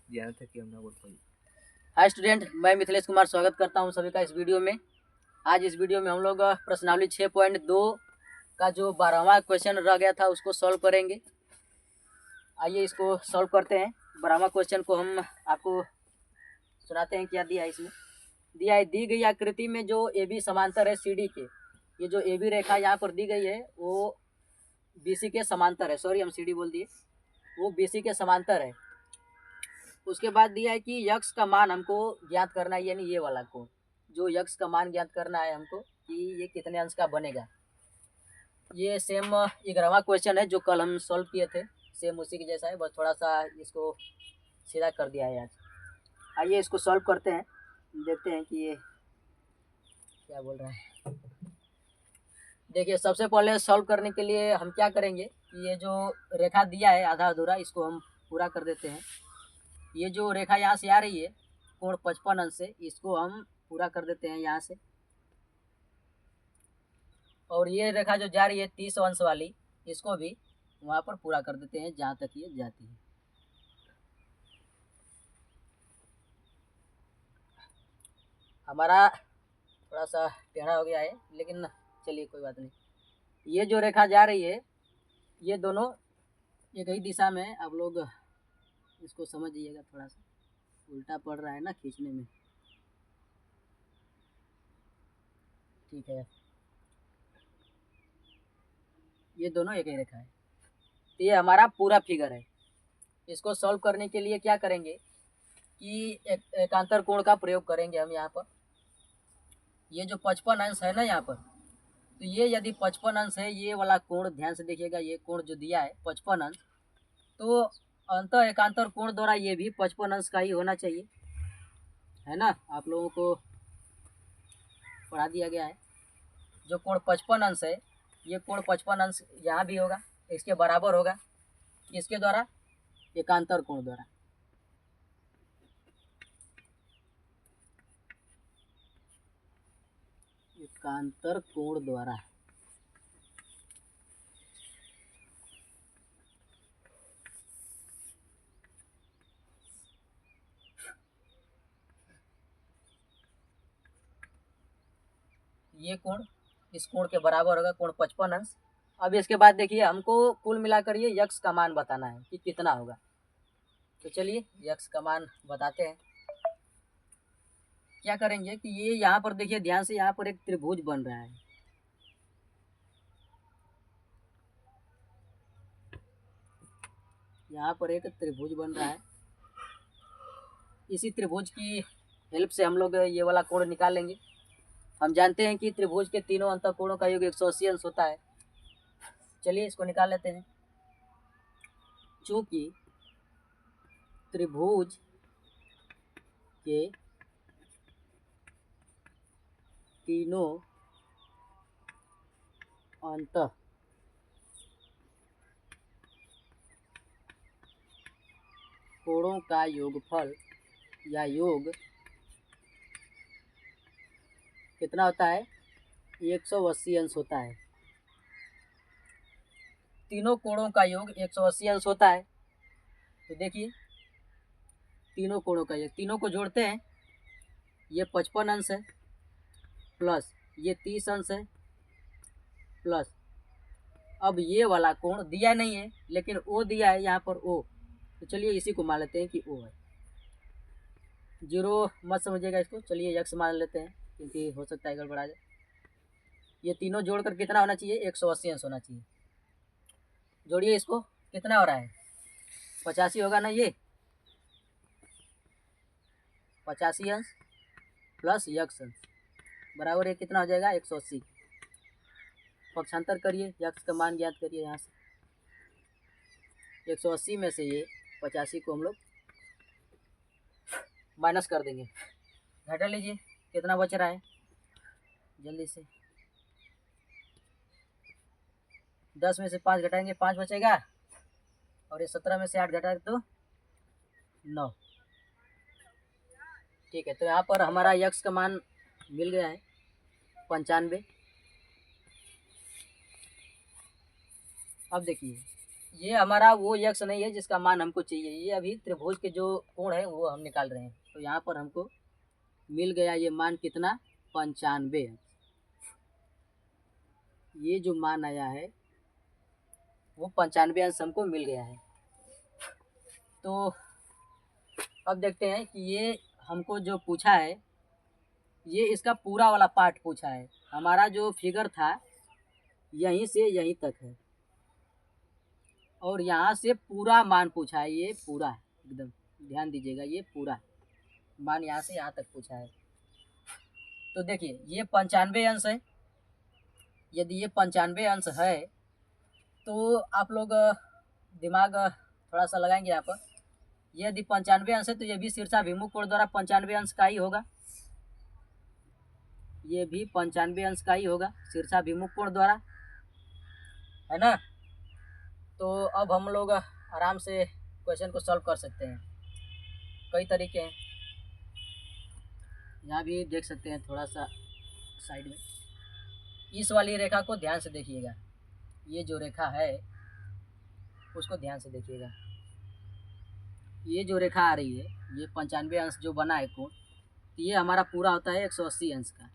यहाँ तक कि हम ना बोल पाए। हाय स्टूडेंट, मैं मिथिलेश कुमार स्वागत करता हूं सभी का इस वीडियो में। आज इस वीडियो में हम लोग प्रश्नावली 6.2 का जो 12वां क्वेश्चन रह गया था उसको सॉल्व करेंगे। आइए इसको सॉल्व करते हैं। 12वां क्वेश्चन को हम आपको सुनाते हैं। क्या दिया है इसमें? दिया है, दी गई आकृति में जो ए बी समांतर है सी डी के, ये जो ए बी रेखा यहाँ पर दी गई है वो बी सी के समांतर है। सॉरी, हम सी डी बोल दिए, वो बी सी के समांतर है। उसके बाद दिया है कि यक्स का मान हमको ज्ञात करना है, यानी ये वाला कोण, जो यक्स का मान ज्ञात करना है हमको कि ये कितने अंश का बनेगा। ये सेम 11वां क्वेश्चन है जो कल हम सॉल्व किए थे, सेम उसी के जैसा है, बस थोड़ा सा इसको सीधा कर दिया है आज। आइए इसको सॉल्व करते हैं, देखते हैं कि ये क्या बोल रहा है। देखिए, सबसे पहले सॉल्व करने के लिए हम क्या करेंगे कि ये जो रेखा दिया है आधा अधूरा, इसको हम पूरा कर देते हैं। ये जो रेखा यहाँ से आ रही है कोण 55 अंश से, इसको हम पूरा कर देते हैं यहाँ से। और ये रेखा जो जा रही है 30 अंश वाली, इसको भी वहाँ पर पूरा कर देते हैं जहाँ तक ये जाती है। हमारा थोड़ा सा टेढ़ा हो गया है, लेकिन चलिए कोई बात नहीं। ये जो रेखा जा रही है ये दोनों एक ही दिशा में, आप लोग इसको समझिएगा, थोड़ा सा उल्टा पड़ रहा है ना खींचने में। ठीक है, ये दोनों एक ही रेखा है, तो ये हमारा पूरा फिगर है। इसको सॉल्व करने के लिए क्या करेंगे कि एकांतर कोण का प्रयोग करेंगे हम यहाँ पर। ये जो 55 अंश है ना यहाँ पर, तो ये यदि 55 अंश है, ये वाला कोण ध्यान से देखिएगा, ये कोण जो दिया है 55 अंश, तो अंतः एकांतर कोण द्वारा ये भी 55 अंश का ही होना चाहिए, है ना। आप लोगों को पढ़ा दिया गया है। जो कोण 55 अंश है, ये कोण 55 अंश यहाँ भी होगा, इसके बराबर होगा, इसके द्वारा एकांतर कोण द्वारा। एकांतर कोण द्वारा ये कोण इस कोण के बराबर होगा, कोण 55 अंश। अब इसके बाद देखिए, हमको कुल मिलाकर ये यक्स का मान बताना है कि कितना होगा। तो चलिए यक्स का मान बताते हैं। क्या करेंगे कि ये यहाँ पर देखिए ध्यान से, यहाँ पर एक त्रिभुज बन रहा है। यहाँ पर एक त्रिभुज बन रहा है। इसी त्रिभुज की हेल्प से हम लोग ये वाला कोण निकाल लेंगे। हम जानते हैं कि त्रिभुज के तीनों अंतःकोणों का योग 180 अंश होता है। चलिए इसको निकाल लेते हैं। चूंकि त्रिभुज के तीनों अंतः कोणों का योगफल या योग कितना होता है? 180 अंश होता है। तीनों कोणों का योग 180 अंश होता है। तो देखिए, तीनों कोणों का योग, तीनों को जोड़ते हैं, ये 55 अंश है, प्लस ये 30 अंश है, प्लस अब ये वाला कोण दिया नहीं है लेकिन ओ दिया है यहाँ पर, ओ, तो चलिए इसी को मान लेते हैं कि ओ है। जीरो मत समझिएगा इसको, चलिए यक्स मान लेते हैं क्योंकि हो सकता है गड़बड़ा जाए। ये तीनों जोड़कर कितना होना चाहिए? 180 अंश होना चाहिए। जोड़िए इसको, कितना हो रहा है? 85 होगा ना। ये 85 अंश प्लस यक्स अंश बराबर ये कितना हो जाएगा? 180। पक्षांतर करिए, यक्स का मान ज्ञात करिए। यहाँ से 180 में से ये 85 को हम लोग माइनस कर देंगे। घटा लीजिए, कितना बच रहा है जल्दी से। 10 में से 5 घटाएंगे, 5 बचेगा, और ये 17 में से 8 घटाए तो 9। ठीक है, तो यहाँ पर हमारा यक्स का मान मिल गया है 95। अब देखिए, ये हमारा वो यक्ष नहीं है जिसका मान हमको चाहिए, ये अभी त्रिभुज के जो कोण है वो हम निकाल रहे हैं। तो यहाँ पर हमको मिल गया ये मान कितना, 95 अंश। ये जो मान आया है वो 95 अंश हमको मिल गया है। तो अब देखते हैं कि ये हमको जो पूछा है ये इसका पूरा वाला पार्ट पूछा है। हमारा जो फिगर था यहीं से यहीं तक है और यहाँ से पूरा मान पूछा है, ये पूरा है एकदम, ध्यान दीजिएगा ये पूरा है मान, यहाँ से यहाँ तक पूछा है। तो देखिए ये 95 अंश है। यदि ये 95 अंश है तो आप लोग दिमाग थोड़ा सा लगाएंगे यहाँ पर। यदि 95 अंश है तो ये भी शीर्षाभिमुख कोण द्वारा 95 अंश का ही होगा, ये भी 95 अंश का ही होगा शीर्षाभिमुख कोण द्वारा, है ना। तो अब हम लोग आराम से क्वेश्चन को सॉल्व कर सकते हैं। कई तरीके हैं, यहाँ भी देख सकते हैं थोड़ा सा साइड में। इस वाली रेखा को ध्यान से देखिएगा, ये जो रेखा है उसको ध्यान से देखिएगा। ये जो रेखा आ रही है ये 95 अंश जो बना है कोण, तो ये हमारा पूरा होता है 180 अंश का,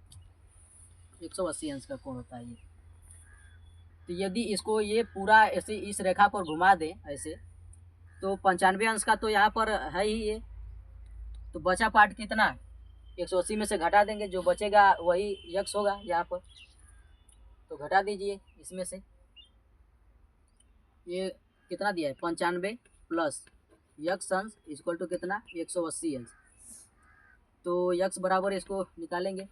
180 अंश का कोण होता है ये। तो यदि इसको ये पूरा ऐसे इस रेखा पर घुमा दें ऐसे, तो 95 अंश का तो यहाँ पर है ही ये, तो बचा पार्ट कितना, 180 में से घटा देंगे, जो बचेगा वही यक्स होगा यहाँ पर। तो घटा दीजिए इसमें से, ये कितना दिया है 95 प्लस यक्स अंश इक्वल टू कितना 180 अंश। तो यक्स बराबर इसको निकालेंगे